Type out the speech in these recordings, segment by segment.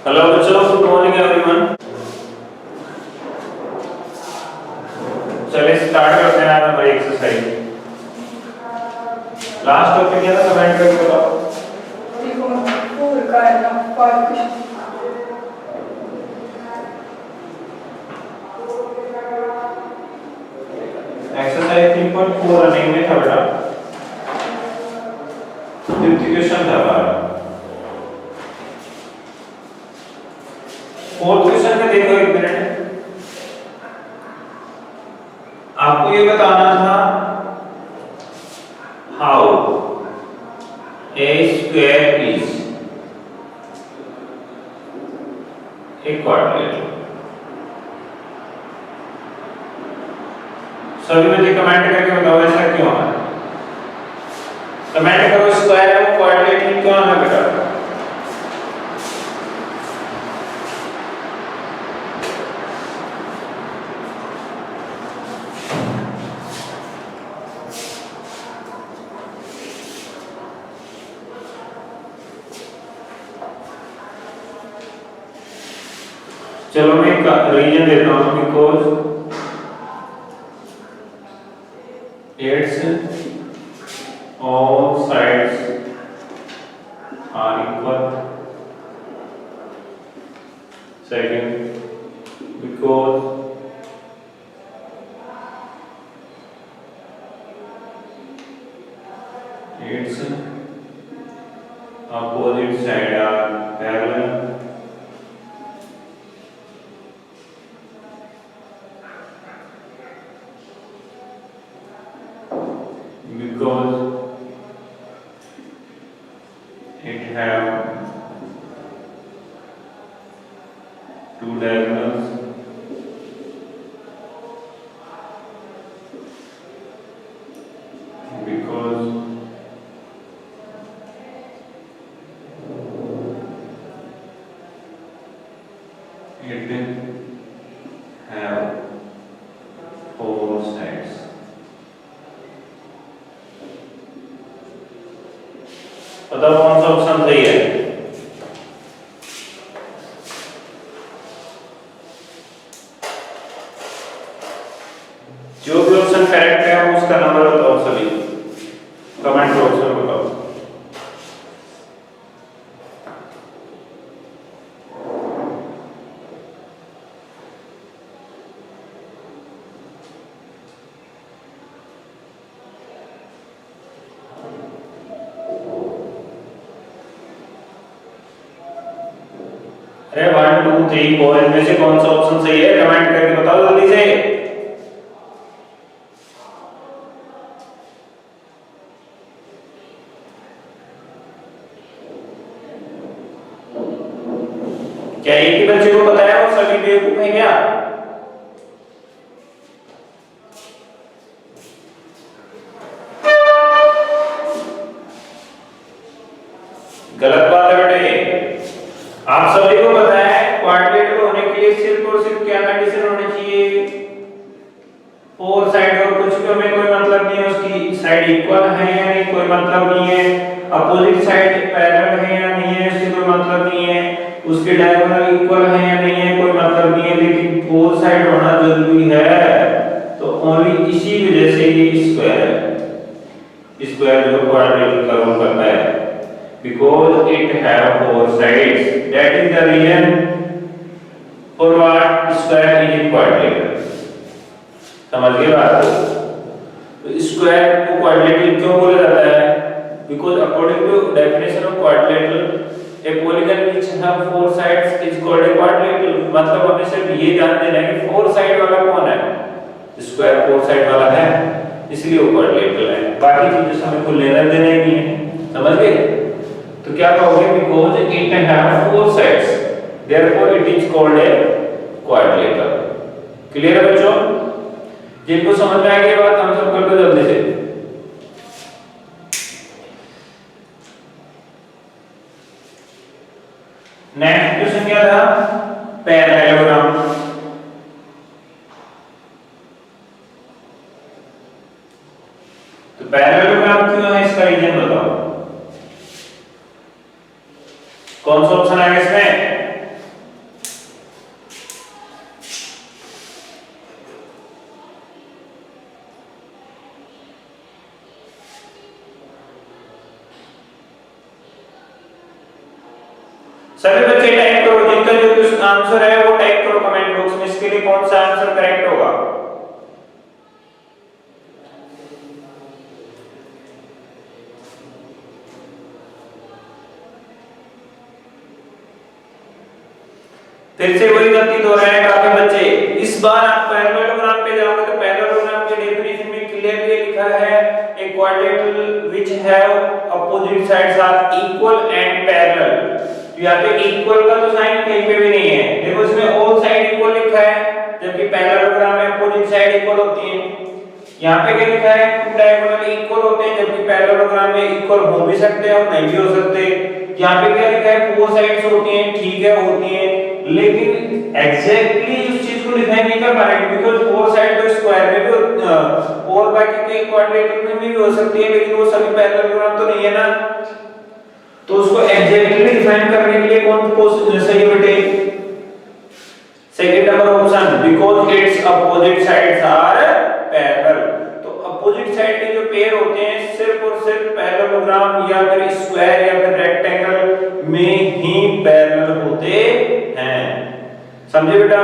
Hello बच्चों, good morning everyone. चलिए start करते हैं आज हमारी एक्सरसाइज। लास्ट टॉपिक क्या था, कमेंट करके बताओ। एक्सरसाइज 3.4 रनिंग में था बेटा, 50 क्वेश्चन था हमारा। फोर्थ क्वेश्चन में देखो, एक मिनट आपको ये बताना था, how a square is a quadratic. सभी बच्चे कमेंट करके बताओ ऐसा क्यों है। कमेंट करो, स्क्वायर है वो क्वाड्रेटिक क्यों है बेटा। चलो मैं रीजन देता हूं, because it's all sides are equal. Second, because its opposite side are parallel. Because it have two diagonals. Because it have four sides. बताओ कौन सा ऑप्शन सही है। जो भी ऑप्शन करेक्ट है उसका नंबर बताओ सभी, कमेंट बॉक्स में बताओ। अरे 1 2 3 4 इनमें से कौन सा ऑप्शन सही है, कमेंट करके बताओ जल्दी से। क्या एक ही बच्चे को पता है और सभी बेवकूफ हैं क्या। गलत बात है बेटे, आप सभी को पता है क्वाड्रेटिक होने के लिए सिर्फ और सिर्फ क्या कंडीशन होनी चाहिए, फोर साइड। और कुछ भी हमें कोई मतलब नहीं है उसकी साइड इक्वल है या नहीं, कोई मतलब नहीं है। अपोजिट साइड पैरेलल है या नहीं है, इससे कोई मतलब नहीं है। उसके डायगोनल इक्वल है या नहीं है, कोई मतलब नहीं है। लेकिन फोर साइड होना जरूरी है, तो ओनली इसी वजह से ये स्क्वायर है। स्क्वायर जो क्वाड्रेटिक का रोल करता है, because it have four sides, that is the reason for what square is a quadrilateral। समझ गए बात को। तो स्क्वायर को क्वाड्रेटिक क्यों बोला जाता है, because according to definition of quadrilateral a polygon which have four sides is called a quadrilateral। मतलब हमें सिर्फ ये जान देना है कि फोर साइड वाला कौन है, स्क्वायर फोर साइड वाला है, इसलिए वो क्वाड्रिलेटरल है। बाकी चीजों से हमें कोई लेना देना ही नहीं है। समझ गए। तो क्या कहोगे, because it have four sides therefore it is called a quadrilateral। Clear है बच्चों, जिनको समझ में आ गई बात हम सब कर दो जल्दी से। नेक्स्ट क्वेश्चन क्या था, पैरेललोग्राम। तो पैरेललोग्राम क्यों है, इसका रीजन बताओ। कौन सा ऑप्शन आएगा इसमें, सभी बच्चे टाइप करो, जिनका जो कुछ आंसर है वो टाइप करो कमेंट बॉक्स में। इसके लिए कौन सा आंसर करेक्ट होगा? फिर से वही गलती दोहराए काफी बच्चे। इस बार आप पैरेललोग्राम पे जाओगे तो पैरेललोग्राम के डेफिनेशन में क्लियरली लिखा है a quadrilateral which have opposite sides are equal and parallel. तो यहाँ पे इक्वल का तो साइन कहीं पे भी नहीं है, देखो इसमें ऑल साइड इक्वल लिखा है, जबकि पैरेललोग्राम में अपोजिट साइड इक्वल होती है। यहाँ पे क्या लिखा है? टू डायगोनल इक्वल होते हैं, जबकि पैरेललोग्राम में इक्वल हो भी सकते हैं और नहीं भी हो सकते। यहाँ पे क्या लिखा है? फोर साइड्स होती हैं, ठीक है होती हैं, लेकिन एग्जैक्टली उस चीज को डिफाइन नहीं कर पा रहे, बिकॉज़ फोर साइड तो स्क्वायर में भी और बाकी के क्वाड्रेटिक में भी हो सकती है, लेकिन वो सभी पैरेललोग्राम तो नहीं है ना। तो उसको एग्जैक्टली डिफाइन करने के लिए कौन सही बेटे? Second number option, because it's opposite sides are parallel. तो अपोजिट साइड के जो पेयर होते हैं सिर्फ और सिर्फ पैरेललोग्राम या फिर स्क्वायर या फिर रेक्टेंगल में ही पैरेलल होते हैं, समझे बेटा?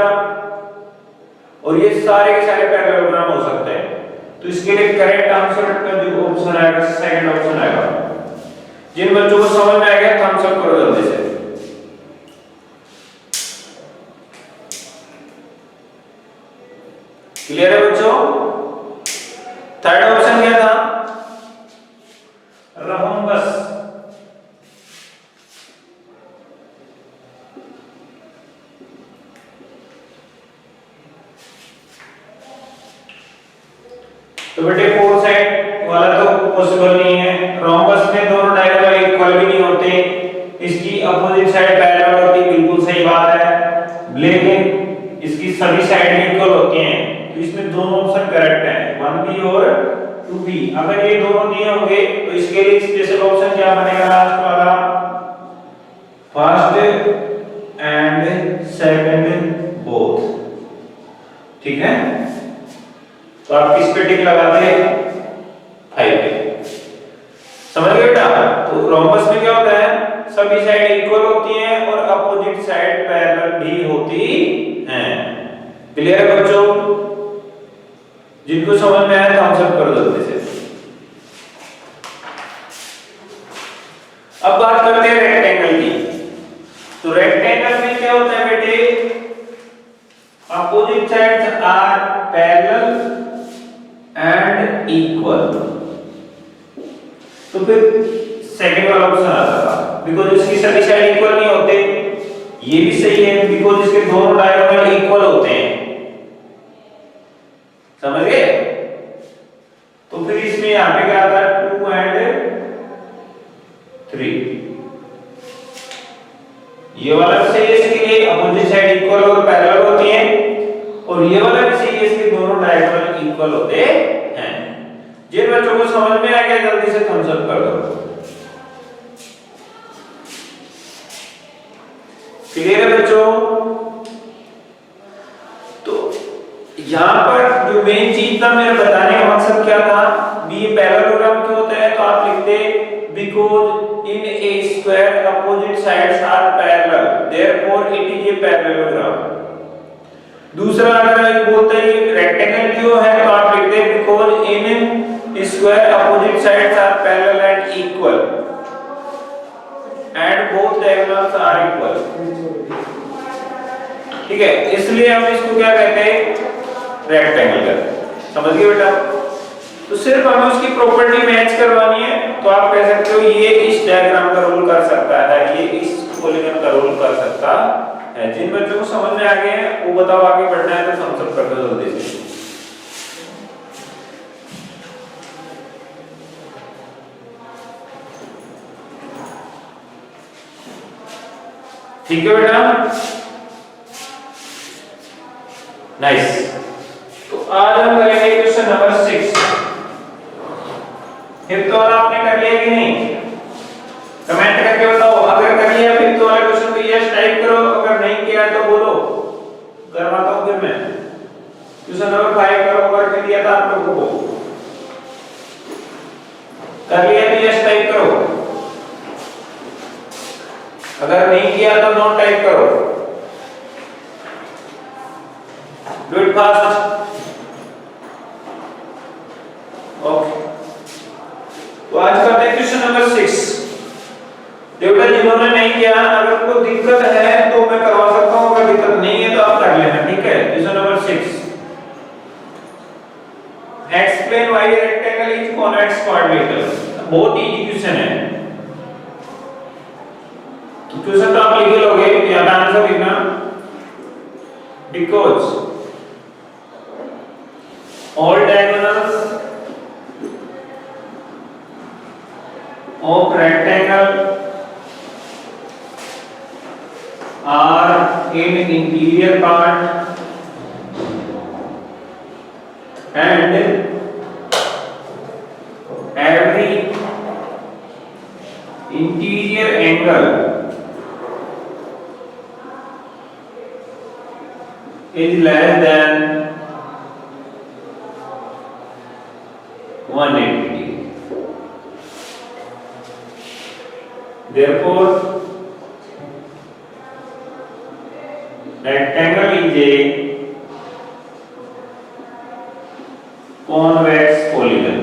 और ये सारे के सारे पैरेललोग्राम हो सकते हैं। तो इसके लिए करेक्ट आंसर का जो ऑप्शन आएगा सेकंड ऑप्शन आएगा। जिन बच्चों को समझ में आ गया थम्स अप करो जल्दी से। क्लियर है बच्चों? थर्ड ऑप्शन क्या था? रहोम्बस। तो बेटे फोर साइड वाला तो पॉसिबल नहीं है। रोम्बस में दोनों डायगोनल इक्वल भी नहीं होते, इसकी अपोजिट साइड पैरेलल होती है, बिल्कुल सही बात है, लेकिन इसकी सभी साइड इक्वल होती हैं। तो इसमें दोनों ऑप्शन करेक्ट हैं, 1B और 2B। अगर ये दोनों दिए होंगे तो इसके लिए स्पेशल ऑप्शन क्या बनेगा लास्ट वाला? फर्स्ट एंड सेकंड बोथ, ठीक है? तो आप किस पे टिक लगाते हैं? 5 पे। समझ गए बेटा? तो रोम्बस में क्या होता है? सभी साइड इक्वल होती हैं और अपोजिट साइड पैरेलल भी होती हैं। क्लियर है बच्चों? जिनको समझ में आया थम्स अप करो जल्दी से। अब बात करते हैं रेक्टेंगल की। तो रेक्टेंगल में क्या होता है बेटे? Opposite sides are parallel and equal. तो फिर सेकंड वाला ऑप्शन आता था, बिकॉज़ इसकी सभी साइड इक्वल नहीं होते। ये भी सही है, बिकॉज़ इसके दोनों डायगोनल इक्वल होते हैं, समझ गए? तो फिर इसमें यहां पे क्या आता है? 2 एंड 3। ये वाला भी सही है, इसके लिए अपोजिट साइड इक्वल और पैरेलल होती हैं, और ये वाला भी सही है, इसके दोनों डायगोनल इक्वल होते हैं। जिन बच्चों को समझ में आ गया जल्दी से थम्स अप कर दो। क्लियर है बच्चों? तो यहां पर जो मेन चीज था मेरे बताने का मकसद क्या था? बी पैरेललोग्राम क्यों होता है? तो आप लिखते because in a square opposite sides are parallel, therefore it is a parallelogram. दूसरा अगर बोलते हैं रेक्टेंगल क्यों है, तो आप लिखते हैं because in square opposite sides are parallel and equal and both diagonals are equal. ठीक है, इसलिए हम इसको क्या कहते हैं? रेक्टेंगल कहते हैं। समझ गए बेटा? तो सिर्फ हमें उसकी प्रॉपर्टी मैच करवानी है। तो आप कह सकते हो ये इस डायग्राम का रोल कर सकता है, ये इस पॉलीगन का रोल कर सकता है। जिन बच्चों को समझ में आ गए हैं वो बताओ, आगे बढ़ना है तो थम्स अप कर दो जल्दी से। ठीक है बेटा? नाइस। तो आज हम करेंगे क्वेश्चन नंबर 6। फिफ्थ वाला आपने कर लिया कि नहीं? कमेंट करके बताओ। अगर कर लिया फिफ्थ वाला क्वेश्चन तो यस टाइप करो, अगर नहीं किया तो बोलो, करवाता हूं फिर मैं। क्वेश्चन नंबर 5 करो, अगर कर लिया था आप लोगों को। कर लिया तो यस टाइप करो। अगर नहीं किया तो नोट टाइप करो, डू इट फास्ट। ओके, तो आज करते हैं क्वेश्चन नंबर 6। बेटा जिन्होंने नहीं किया, अगर कोई दिक्कत है तो मैं करवा सकता हूं, अगर दिक्कत नहीं है तो आप कर लेना, ठीक है। Question number 6, explain why rectangle is convex quadrilateral. बहुत इजी क्वेश्चन है, क्वेश्चन तो आप लिख लोगे, या आंसर लिखना। Because all diagonals of rectangle are in interior part and every interior angle is less than 180 degree. Therefore, rectangle is a convex polygon.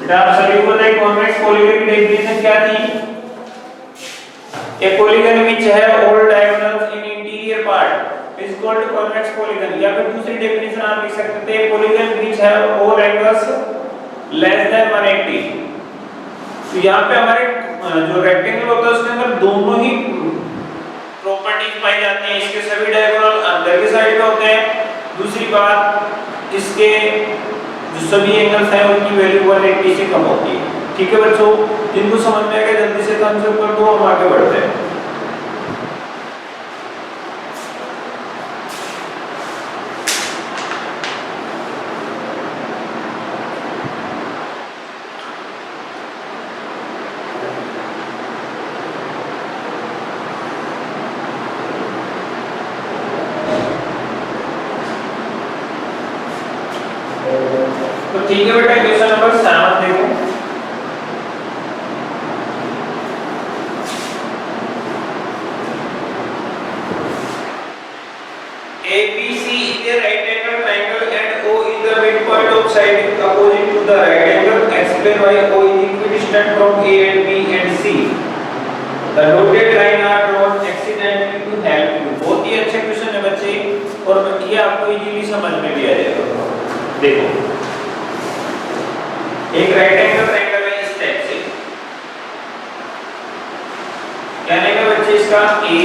बेटा आप सभी को पता है convex polygon की डेफिनेशन क्या थी? A polygon which have all diagonals in interior part is called convex polygon. या फिर दूसरी डेफिनेशन आप लिख सकते थे, polygon which have all angles less than 180. तो यहाँ पे हमारे जो रेक्टेंगल होता है उसके अंदर दोनों ही प्रॉपर्टीज पाई जाती हैं। इसके सभी डायगोनल अंदर के साइड में होते हैं, दूसरी बात इसके जो सभी एंगल्स हैं उनकी वैल्यू 180 से कम होती है। ठीक है बच्चों, जिनको समझ में आएगा जल्दी से आंसर कर दो, हम आगे बढ़ते हैं। तो ठीक है बेटा, क्वेश्चन नंबर 7 देखो। ABC is a right angle triangle and O is the midpoint of side opposite to the right angle. Explain why O is equidistant from A and B and C. The dotted line are drawn accidentally to help you. बहुत ही अच्छा question है बच्चे, और ये आपको easily समझ में भी आ जाएगा। देखो, एक राइट एंगल ट्रायंगल है इस टाइप से, कहने का बच्चे इसका A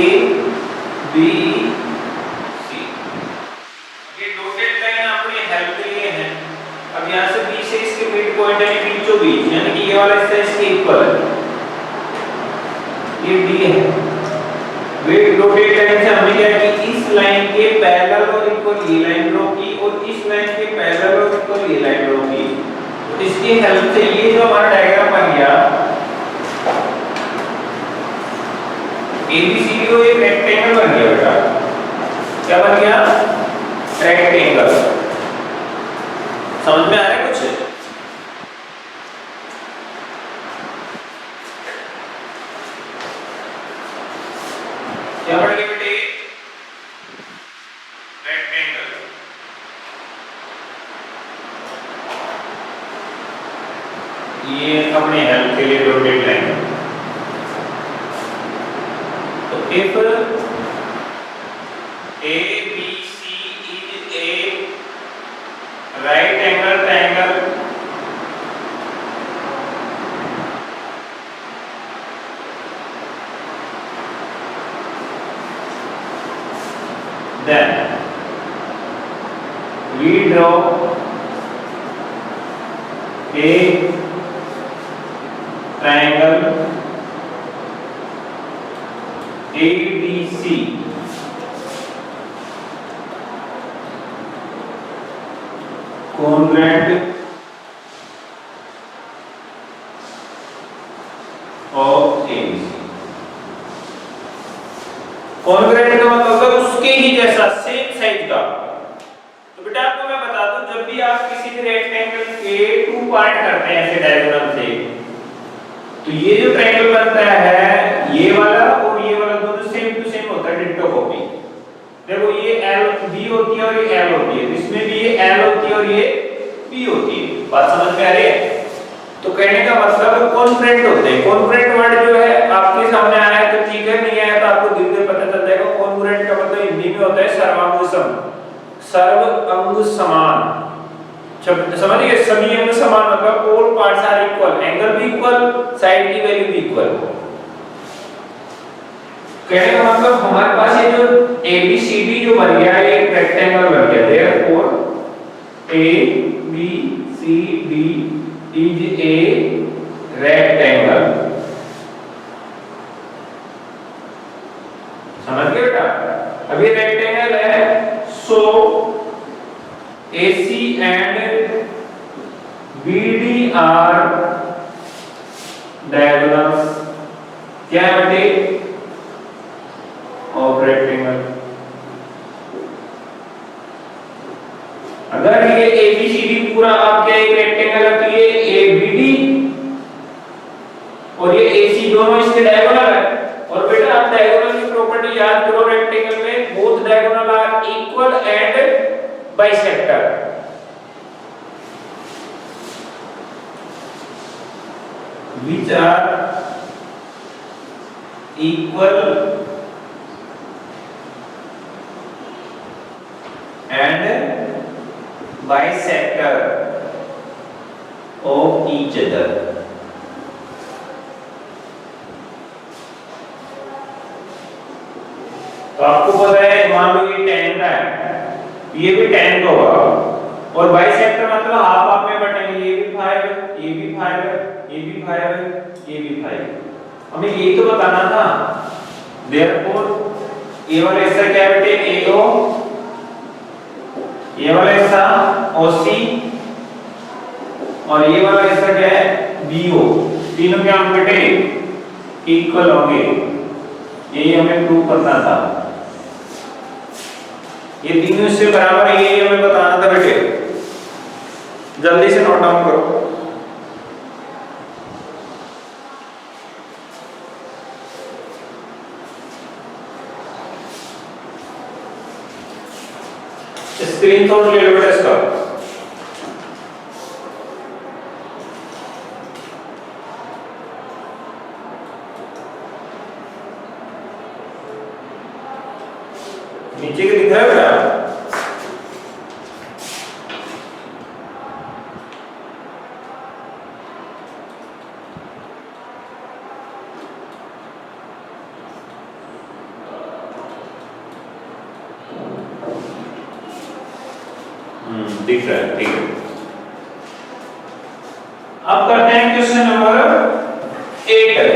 B C, ये डॉटेड लाइन अपनी हेल्प के लिए है। अब यहाँ से B से इसके मिड पॉइंट है बीचों बीच, यानी कि ये वाला हिस्सा इसके इक्वल है, ये D है। वे डॉटेड लाइन से हमने क्या कि इस लाइन के पैरेलल और इक्वल ये लाइन ड्रॉ की, और इस लाइन के पैरेलल और इक्वल ये लाइन ड्रॉ की। इसकी हेल्प से ये जो हमारा डायग्राम बन गया, ABCD को एक रेक्टेंगल बन गया बेटा। क्या बन गया? रेक्टेंगल। समझ में आ रहा है कुछ? क्या बन गया बेटे? रेक्टेंगल। ये अपने हेल्प के लिए डॉटेड लाइन। तो if ABC is a right angle triangle, then we draw a triangle ABC congruent of ABC। Congruent का मतलब है उसके ही जैसा, सेम साइज का। तो बेटा आपको मैं बता दूं, जब भी आप किसी भी रेक्टेंगल के 2 पार्ट करते हैं ऐसे डायगोनल से, तो ये जो ट्रायंगल बनता है ये वाला और ये वाला दोनों सेम टू सेम होता है, डिट्टो कॉपी। देखो ये एल बी होती है और ये एल होती है, इसमें भी ये एल होती है और ये बी होती है। बात समझ में आ रही है? तो कहने का मतलब कॉन्फ्रेंट होते हैं। कॉन्फ्रेंट वर्ड जो है आपके सामने आया है तो ठीक है, नहीं आया तो आपको धीरे धीरे पता चल जाएगा। कॉन्फ्रेंट का मतलब हिंदी में होता है सर्वांग सम, सर्व अंग समान। समझिए, सभी अंग समान मतलब all parts are equal, angle भी इक्वल, साइड की वैल्यू भी इक्वल। कहने का मतलब हमारे पास ये जो ABCD जो बन गया है, एक रेक्टेंगल बन गया। Therefore ABCD is a rectangle. समझ गए बेटा? अभी रेक्टेंगल है, सो AC and BD are diagonals। क्या है बेटे? Of rectangle. अगर ये ABCD पूरा आपके एक रेक्टेंगल है तो ये ABD और ये AC दोनों इसके डायगोनल है। और बेटा आप डायगोनल की प्रॉपर्टी याद करो रेक्टेंगल में, both diagonal are equal and bisector. Which are equal and bisector of each other। तो आपको पता है, मान लो ये 10 का है, ये भी 10 का होगा, और बाइसेक्टर मतलब हाफ हाफ में बटेंगे। ये भी 5, ये भी 5, ये भी 5, ये भी 5। हमें ये तो बताना था। देयरफॉर ये वाला हिस्सा क्या है बेटे? AO, ये वाला हिस्सा OC और ये वाला हिस्सा क्या है? BO। तीनों क्या होंगे बेटे? इक्वल होंगे। ये हमें प्रूव करना था। ये तीनों इससे बराबर है, ये हमें बताना था बेटे। जल्दी से नोट डाउन करो। स्क्रीनशॉट ले लो बेटा इसका। नीचे के दिख रहा है बेटा? दिख रहा है, ठीक है। अब करते हैं क्वेश्चन नंबर 8।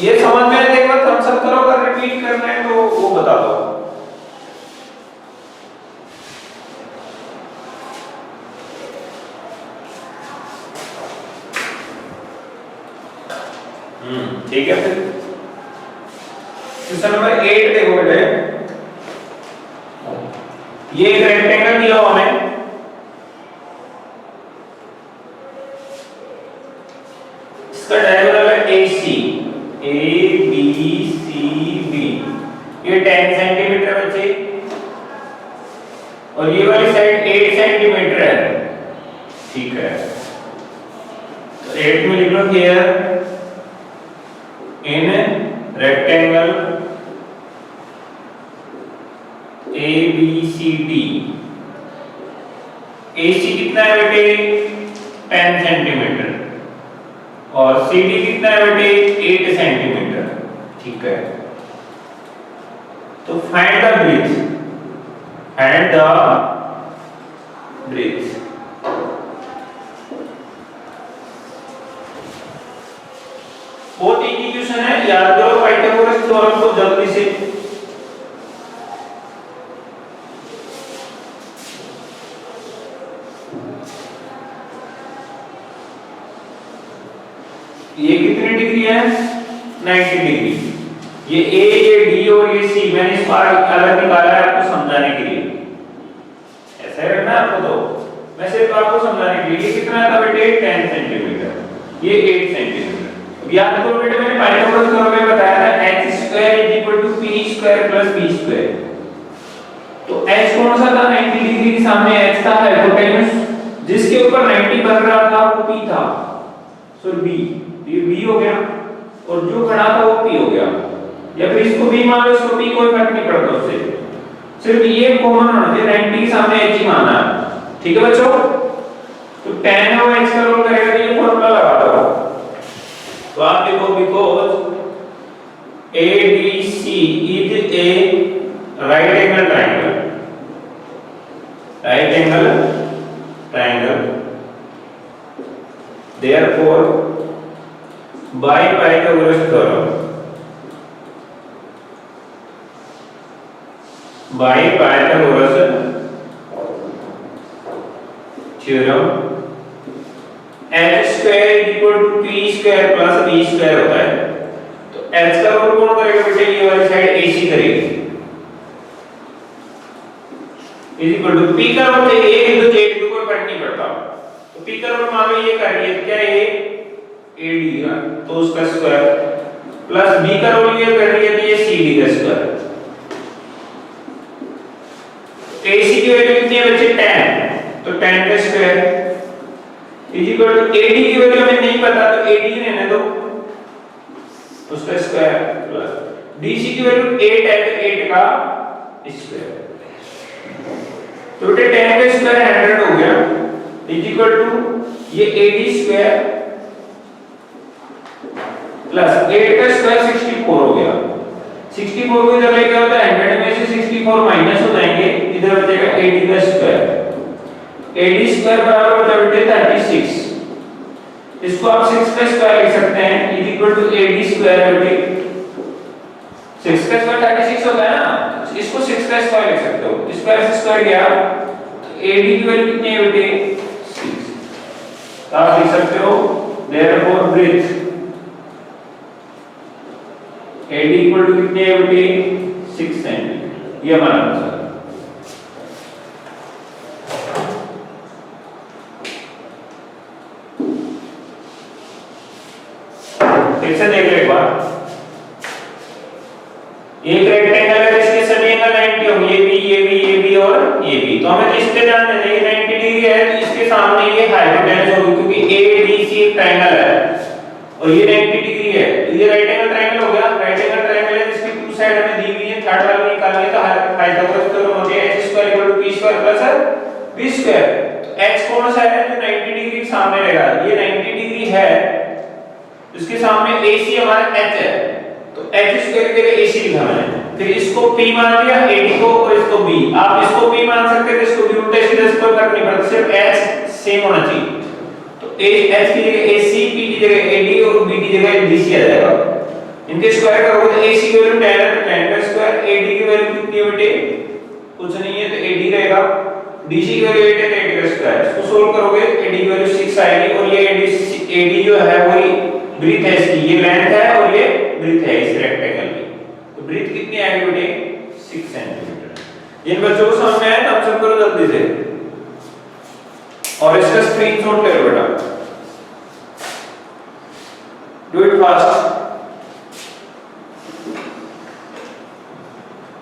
ये समझ में आए? एक बार थम्स अप करो, अगर रिपीट करना है तो वो बता दो। ठीक है। फिर क्वेश्चन नंबर 8 देखो बेटे। ये एक रेक्टेंगल दिया हुआ हमें, इसका डायगोनल है AC, ABCD। ये 10 सेंटीमीटर बच्चे, और ये वाली साइड 8 सेंटीमीटर है। ठीक है, तो 8 में लिख लो here in rectangle ABCD। AC कितना है बेटे? 10 सेंटीमीटर, और CD कितना है बेटे? 8 सेंटीमीटर। ठीक है, तो find the bridge, find the bridge. बहुत इजी क्वेश्चन है, याद करो पाइथागोरस थ्योरम को जल्दी से। ये कितनी डिग्री है? 90 डिग्री। ये A, ये D और ये C मैंने इस बार अलग निकाला है आपको समझाने के लिए। ऐसा ही रखना है आपको, तो मैं सिर्फ आपको समझाने के लिए। ये कितना था बेटे? 10 सेंटीमीटर। ये 8 सेंटीमीटर। याद करो बेटा मैंने पाइथागोरस थ्योरम में बताया था h² = p² + b²। तो h कौन सा था, 90 डिग्री के सामने h था हाइपोटेन्यूज, जिसके ऊपर 90 बन रहा था वो p था, सो b, ये b हो गया, और जो खड़ा था वो p हो गया, या फिर इसको b मान लो इसको p, कोई फर्क नहीं पड़ता उससे, सिर्फ ये कॉमन होना चाहिए, 90 के सामने h ही मानना है। ठीक है बच्चों, तो tan और x का रोल करेगा तो ये फॉर्मूला लगा दो। तो आप देखो because ADC is a right angle triangle, therefore by Pythagoras theorem, h² = p² + b² होता है। तो h का रोल कौन करेगा बेटे, ये वाली साइड AC करेगी, = p का रोल चाहिए, एक बिंदु से एक बिंदु कोई फर्क नहीं पड़ता। तो p का रोल मान लो ये कर रही है, क्या ये AD ना, तो उसका स्क्वायर, प्लस b का रोल ये कर रही है तो ये CD का स्क्वायर। AC की वैल्यू कितनी है बच्चे, 10, तो 10 का स्क्वायर = AD की वैल्यू हमें नहीं पता तो AD रहने दो, उसका स्क्वायर, प्लस DC की वैल्यू 8 है तो 8 का स्क्वायर, तो बेटे 10 का स्क्वायर 100 हो गया, ये AD² प्लस 8 का स्क्वायर 64 हो गया। 64 को इधर लेके आता है 100 में से 64 माइनस हो जाएंगे, इधर बचेगा 80 का स्क्वायर, AD² बराबर होता है बेटे 36, इसको आप 6 का स्क्वायर लिख सकते हैं, AD² बेटे 6 का स्क्वायर 36 होता है ना, इसको 6 का स्क्वायर लिख सकते हो, स्क्वायर से स्क्वायर गया, तो AD की वैल्यू कितनी है बेटे 6, आप लिख सकते हो therefore breadth AD कितनी है बेटे 6 सेंटीमीटर, ये हमारा आंसर। फिर से देख लो एक बार, एक रेक्टेंगल है जिसके सभी एंगल 90 होंगे, ये भी और ये भी, तो हमें तो इससे ध्यान देना है, ये 90 डिग्री है तो इसके सामने ये हाइपोटेन्यूज होगी, क्योंकि ADC एक ट्रायंगल है और ये 90 डिग्री है, तो ये राइट एंगल ट्रायंगल हो गया, राइट एंगल ट्रायंगल है जिसकी टू साइड हमें दी हुई है, थर्ड वाली निकालनी है, तो पाइथागोरस थ्योरम होती है h² = p² + b²। तो h कौन सा है जो 90 डिग्री के सामने रहेगा, ये 90 डिग्री है, इसके सामने AC हमारा h है, तो h² की जगह AC लिखा मैंने, फिर इसको p मान लिया AD को और इसको b, आप इसको p मान सकते थे, इसको भी उल्टे सीधे इसको करना नहीं पड़ता, सिर्फ h सेम होना चाहिए, तो h की जगह AC, p की जगह AD और b की जगह DC आ जाएगा, इनके स्क्वायर करोगे तो AC की वैल्यू 10 है तो 10 का स्क्वायर, AD की वैल्यू कितनी है बेटे कुछ नहीं है तो AD रहेगा, DC की वैल्यू 8 है तो 8 का स्क्वायर, इसको सोल्व करोगे AD की वैल्यू 6 आएगी, और ये AD जो है वही ब्रीथ है इसकी, ये लेंथ है और ये ब्रीथ है इस रेक्टेंगल की, तो ब्रीथ कितनी आएगी बेटे 6 सेंटीमीटर। इन बच्चों को समझ में आया तो हम सब करो जल्दी से, और इसका स्क्रीनशॉट ले लो बेटा, डू इट फास्ट,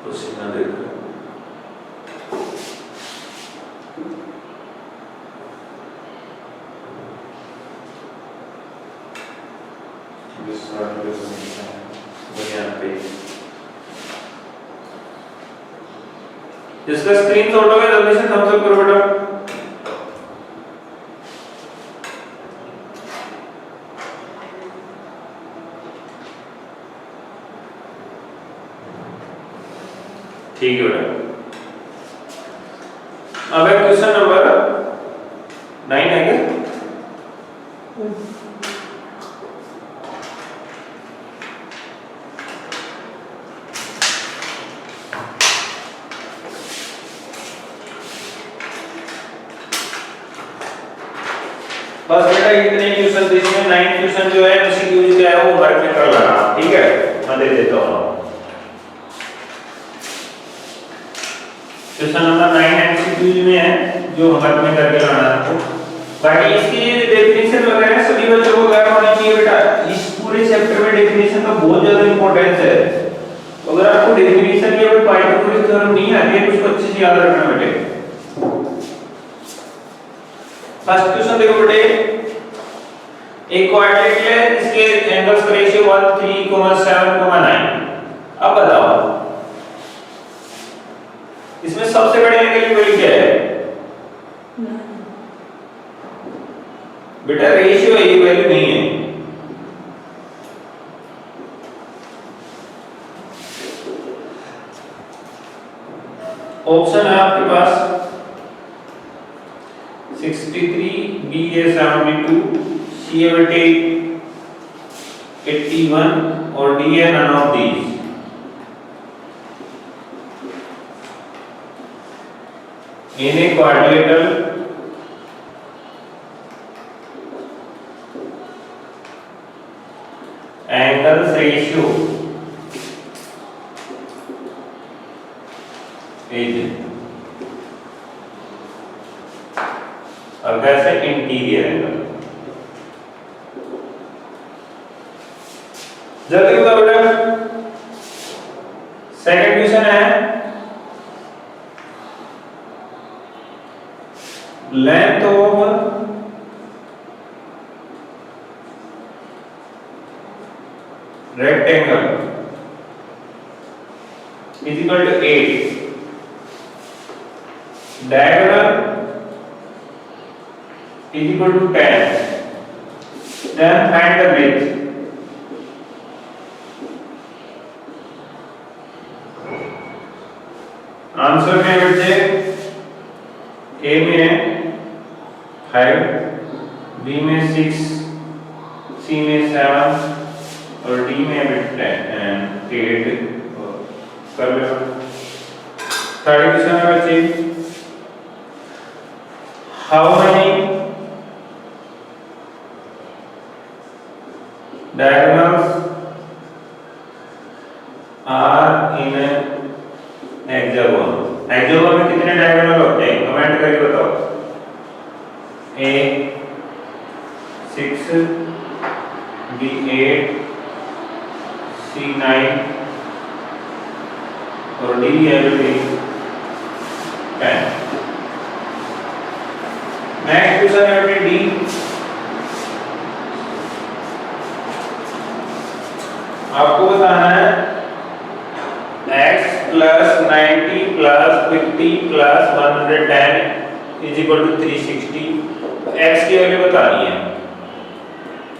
तो सिग्नल देखो जिसका स्क्रीनशॉट हो गया जल्दी से थम्स अप करो बेटा। ठीक है बेटा, अब है क्वेश्चन नंबर 9 है क्या? बस बेटा इतने क्वेश्चन थे, इसमें 9 क्वेश्चन जो है एमसीक्यूज का है वो वर्क में कर लेना, ठीक है, मैं दे देता हूं। क्वेश्चन नंबर 9 एमसीक्यूज में है जो वर्क में करके लाना है, बाकी इसकी डेफिनेशन वगैरह सभी बच्चों को डिफरेंस है। तो अगर आपको डेफिनेशन या कोई पाइथागोरस थ्योरम नहीं आती है, उसको अच्छे से याद रखना बेटे। फर्स्ट क्वेश्चन देखो बेटे, एक क्वाड्रेटिक है, इसके एंगल्स का रेशियो 1 3, 7, 9। अब बताओ इसमें सबसे बड़े एंगल की वैल्यू क्या है? बेटा रेशियो है, ये वैल्यू नहीं है। ऑप्शन है आपके पास 63, बी है 72, सी है बेटे 81 और डी है none of these. In a quadrilateral angles ratio is, और कैसे इंटीरियर एंगल। जल्दी बताओ बेटा। सेकंड क्वेश्चन है, length of rectangle is equal to 8, diagonal is equal to 10, then find the width। Answer में बच्चे ए में 5, बी में 6, सी में 7 और डी में 8 कर लो। थर्ड क्वेश्चन है बच्चे, how many diagonals are in hexagon. Hexagon में कितने डायगोनल होते हैं? कमेंट करके बताओ। ए 6, बी 8, सी 9 और डी है 10। नेक्स्ट क्वेश्चन है डी, आपको बताना है x plus 90 plus 50 plus 110 is equal to 360। x की वैल्यू बतानी है।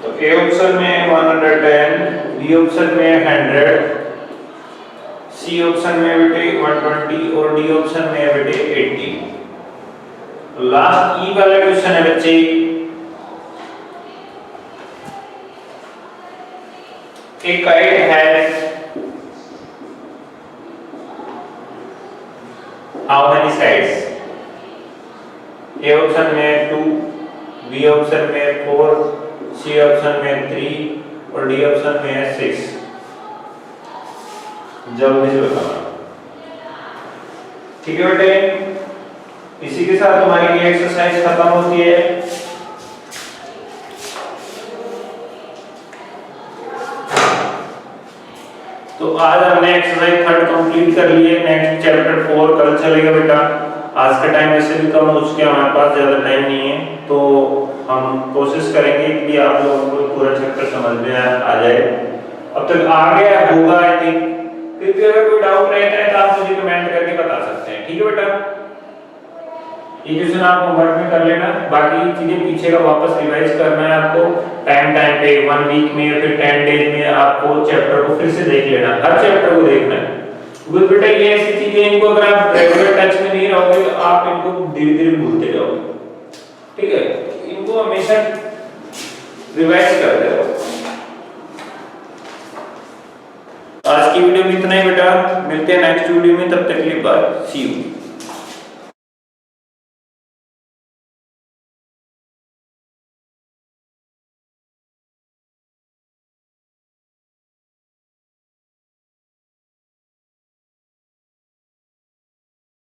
तो ए ऑप्शन में 110, बी ऑप्शन में 100, सी ऑप्शन में बेटे 120 और डी ऑप्शन में बेटे 80। लास्ट ई वाला क्वेश्चन है बच्चे, एक काइट है, how many sides? A option में 2, बी ऑप्शन में 4, सी ऑप्शन में 3 और डी ऑप्शन में है 6। जल्दी से बताओ। ठीक है बेटे, इसी के साथ हमारी ये एक्सरसाइज खत्म होती है। तो आज हमने एक्सरसाइज 3 कंप्लीट कर ली है। नेक्स्ट चैप्टर 4 कल चलेगा बेटा। आज का टाइम ऐसे भी कम हो चुका है, हमारे पास ज्यादा टाइम नहीं है, तो हम कोशिश करेंगे कि आप लोगों को पूरा चैप्टर समझ में आ जाए। अब तक आ गया होगा आई थिंक। फिर भी अगर कोई डाउट रहता है तो आप मुझे कमेंट करके बता सकते हैं। ठीक है बेटा, ये क्वेश्चन आप होमवर्क में कर लेना। बाकी चीजें पीछे का वापस रिवाइज करना है आपको टाइम पे 1 वीक में या फिर 10 डेज में आपको चैप्टर को फिर से देख लेना, हर चैप्टर को देखना है। क्योंकि बेटा ये ऐसी चीजें, इनको अगर आप रेगुलर टच में नहीं रहोगे तो आप इनको धीरे-धीरे भूलते जाओगे। ठीक है, इनको हमेशा रिवाइज करते रहो। आज की वीडियो में इतना ही बेटा, मिलते हैं नेक्स्ट वीडियो में, तब तक के लिए बाय, सी यू।